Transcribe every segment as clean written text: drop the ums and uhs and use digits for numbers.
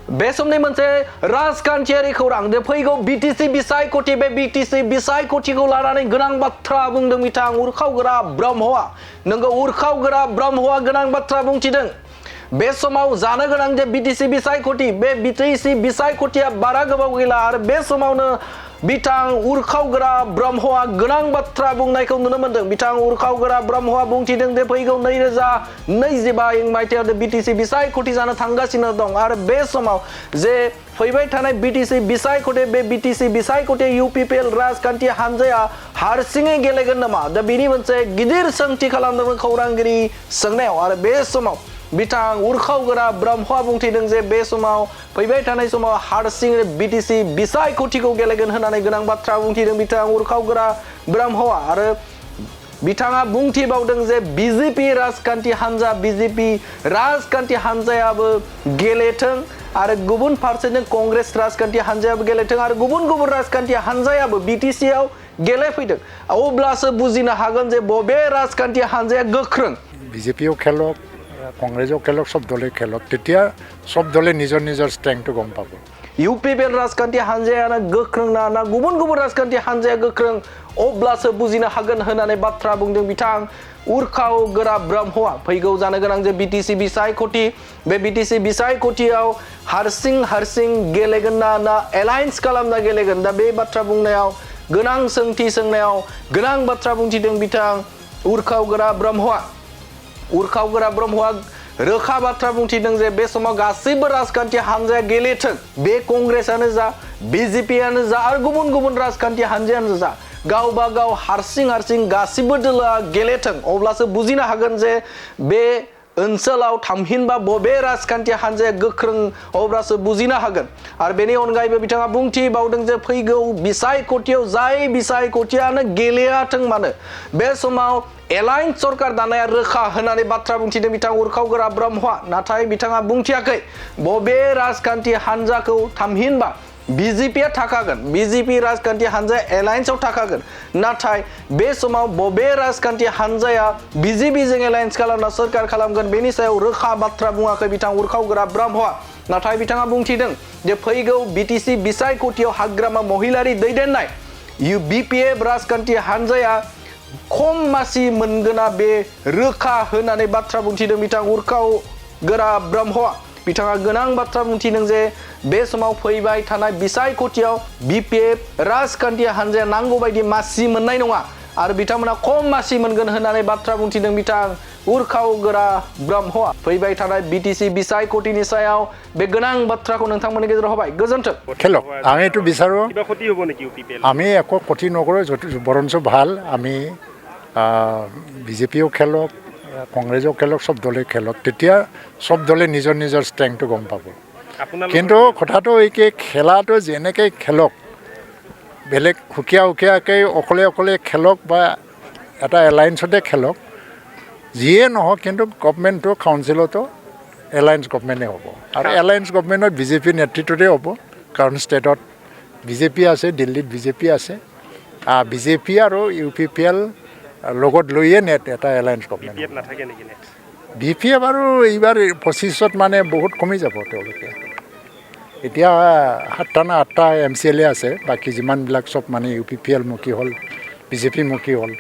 बे समनि मोनसे राजखान्थियारि खौरां दे फैगौ बिटिसि बिसायख'थि बे बिटिसि बिसायख'थिखौ लानानै गोनां बाथ्रा बुंदों बिथां उरखावग्रा ब्रह्मआ नोंगौ उरखावग्रा ब्रह्मआ गोनां बाथ्रा बुंथिदों बे समाव जानो गोनां जे बिटिसि बिसायख'थि बे बिटिसि बिसायख'थिया बारा गोबाव गैला आरो बे समावनो बिथां उरखावग्रा ब्रह्मआ गोनां बाथ्रा बुंनायखौ नुनो मोनदों बिथां उरखावग्रा ब्रह्मआ बुंथिदों दे फैगौ 2025 मायथाइयाव बिटिसि बिसायख'थि जानो थांगासिनो दं आरो बे समाव जे फैबाय थानाय बिटिसि बिसायख'थि बे बिटिसि बिसायख'थि इउपिपिएल राजखान्थि हानजाया हारसिङै गेलेगोन नामा दा बिनि मोनसे गिदिर सोंथि खालामदोंमोन खौरांगिरि सोंनायाव आरो बे समाव बिथां उरखावग्रा ब्रह्मआ बुंथिदों जे बे समाव फैबाय थानाय समाव हारसिङै बिटिसि बिसायख'थिखौ गेलेगोन होननानै गोनां बाथ्रा बुंथिदों बिथां उरखावग्रा ब्रह्मआ आरो बिथाङा बुंथिबावदों जे बिजेपि राजखान्थि हानजा बिजेपि राजखान्थि हानजायाबो गेलेथों आरो गुबुन फारसेजों कंग्रेस राजखान्थि हानजायाबो गेलेथों आरो गुबुन गुबुन राजखान्थि हानजायाबो बिटिसिआव गेलेफैदों अब्लासो बुजिनो हागोन जे बबे राजखान्थि हानजाया गोख्रों बिजेपिও খেলক কংগ্ৰেছও খেলক সব দলে খেলক তেতিয়া সব দলে নিজৰ নিজৰ ষ্ট্ৰেংথটো গম পাব ইউপিপিএল राजखान्थि हानजायानो गोख्रों ना गुबुन गुबुन राजखान्थि हानजाया गोख्रों अब्लासो बुजिनो हागोन होननानै बाथ्रा बुंदों बिथां उरखावग्रा ब्रह्मआ फैगौ जानो गोनां जे बिटिसि बिसायख'थि बे बिटिसि बिसायख'थियाव हारसिं गेलेगोन ना एलायन्स खालामना गेलेगोन दा बे बाथ्रा बुंनायाव गोनां सोंथि सोंनायाव गोनां बाथ्रा बुंथिदों बिथां उरखावग्रा ब्रह्मआ रोखा बाथ्रा बुंथिदों जे बे समाव गासैबो राजखान्थि हानजाया गेलेथों बे कंग्रेसआनो जा बिजेपिआनो जा आरो गुबुन गुबुन राजखान्थि हानजायानो जा गावबा गाव हारसिं गासिबो दोलोआ गेलेथों अब्लासो बुजिनो हागोन जे बे ओनसोलाव थामहिनबा बबे राजखान्थि हानजाया गोख्रों अब्लासो बुजिनो हागोन आरो बेनि अनगायैबो बिथाङा बुंथिबावदों जे फैगौ बिसायख'थियाव जाय बिसायख'थियानो गेलेयाथों मानो बे समाव एलायन्स सरकार दानाया रोखा होननानै बाथ्रा बुंथिदों बिथां उरखावग्रा ब्रह्मआ नाथाय बिथाङा बुंथियाखै बबे राजखान्थि हानजाखौ थामहिनबा बिजेपिआ थाखागोन बिजेपि राजखान्थि हानजाया एलायन्सआव थाखागोन नाथाय बे समाव बबे राजखान्थि हानजाया बिजेपिजों एलायन्स खालामना सरकार खालामगोन बेनि सायाव रोखा बाथ्रा बुङाखै बिथां उरखावग्रा ब्रह्मआ नाथाय बिथाङा बुंथिदों जे फैगौ बिटिसि बिसायख'थियाव हाग्रामा महिलारि दैदेननाय बिपिएफ राजखान्थि हानजाया खम मासि मोनगोना बे रोखा होननानै बाथ्रा बुंथिदों बिथां उरखावग्रा ब्रह्मआ बिथाङा गोनां बाथ्रा बुंथिदों जे बे समाव फैबाय थानाय बिसायख'थियाव बिपिएफ राजखान्थि हानजाया नांगौ बायदि मासि मोननाय नङा आरो बिथांमोना खम मासि मोनगोन होननानै बाथ्रा बुंथिदों बिथां उरखावग्रा ब्रह्मआ फैबाय थानाय बिटिसि बिसायख'थिनि सायाव बे गोनां बाथ्राखौ नोंथांमोननि गेजेराव होबाय गोजोन्थों খেলক আমি এইটো বিচাৰোঁ আমি একো ক্ষতি নকৰোঁ বৰঞ্চ ভাল আমি বিজেপিও খেলক কংগ্ৰেছও খেলক সব দলে খেলক তেতিয়া সব দলে নিজৰ নিজৰ ষ্ট্ৰেংথটো গম পাব কিন্তু কথাটো এইকে খেলাটো যেনেকৈ খেলক বেলেগ সুকীয়াকৈ অকলে খেলক বা এটা এলায়েন্সতে খেলক যিয়ে নহওক কিন্তু গভমেণ্টটো কাউন্সিলতো এলায়েন্স গভমেণ্টে হ'ব আৰু এলায়েন্স গভমেণ্টত বিজেপি নেতৃত্বতে হ'ব কাৰণ ষ্টেটত বিজেপি আছে দিল্লীত বিজেপি আছে বিজেপি আৰু ইউপিপিএল লগত লৈয়ে এটা এলায়েন্স গভমেণ্ট বিপিএফ আৰু এইবাৰ 25ত মানে বহুত কমি যাব তেওঁলোকে এতিয়া 7টা না 8টা MCLA আছে বাকী যিমানবিলাক চব মানে ইউপিপিএল মুখী হ'ল বিজেপি মুখী হ'ল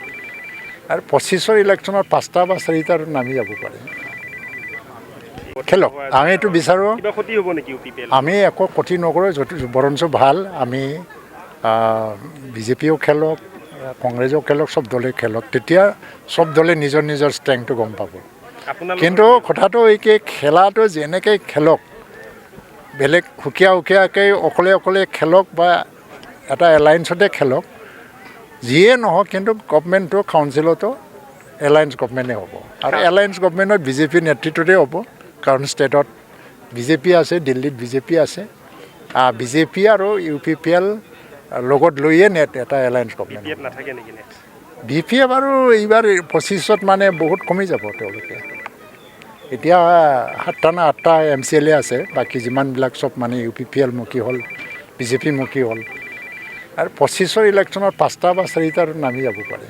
আৰু 25ৰ ইলেকশ্যনত 5টা বা 4টাৰ নামি যাব পাৰে খেলক আমি এইটো বিচাৰোঁ আমি একো ক্ষতি নকৰোঁ বৰঞ্চ ভাল আমি বিজেপিও খেলক কংগ্ৰেছও খেলক সব দলে খেলক তেতিয়া সব দলে নিজৰ নিজৰ ষ্ট্ৰেংথটো গম পাব কিন্তু কথাটো এইকে খেলাটো যেনেকৈ খেলক বেলেগ সুকীয়াকৈ অকলে খেলক বা এটা এলায়েন্সতে খেলক যিয়ে নহওক কিন্তু গভমেণ্টটো কাউন্সিলতো এলায়েন্স গভমেণ্টে হ'ব আৰু এলায়েন্স গভমেণ্টত বিজেপি নেতৃত্বতে হ'ব কাৰণ ষ্টেটত বিজেপি আছে দিল্লীত বিজেপি আছে বিজেপি আৰু ইউপিপিএল লগত লৈয়ে এটা এলায়েন্স গভমেণ্ট বিপিএফ আৰু এইবাৰ 25ত মানে বহুত কমি যাব তেওঁলোকে এতিয়া 7টা না 8টা MCLA আছে বাকী যিমানবিলাক চব মানে ইউপিপিএল মুখী হ'ল বিজেপি মুখী হ'ল আৰু 25ৰ ইলেকশ্যনত 5টা বা 4টাৰ নামি যাব পাৰে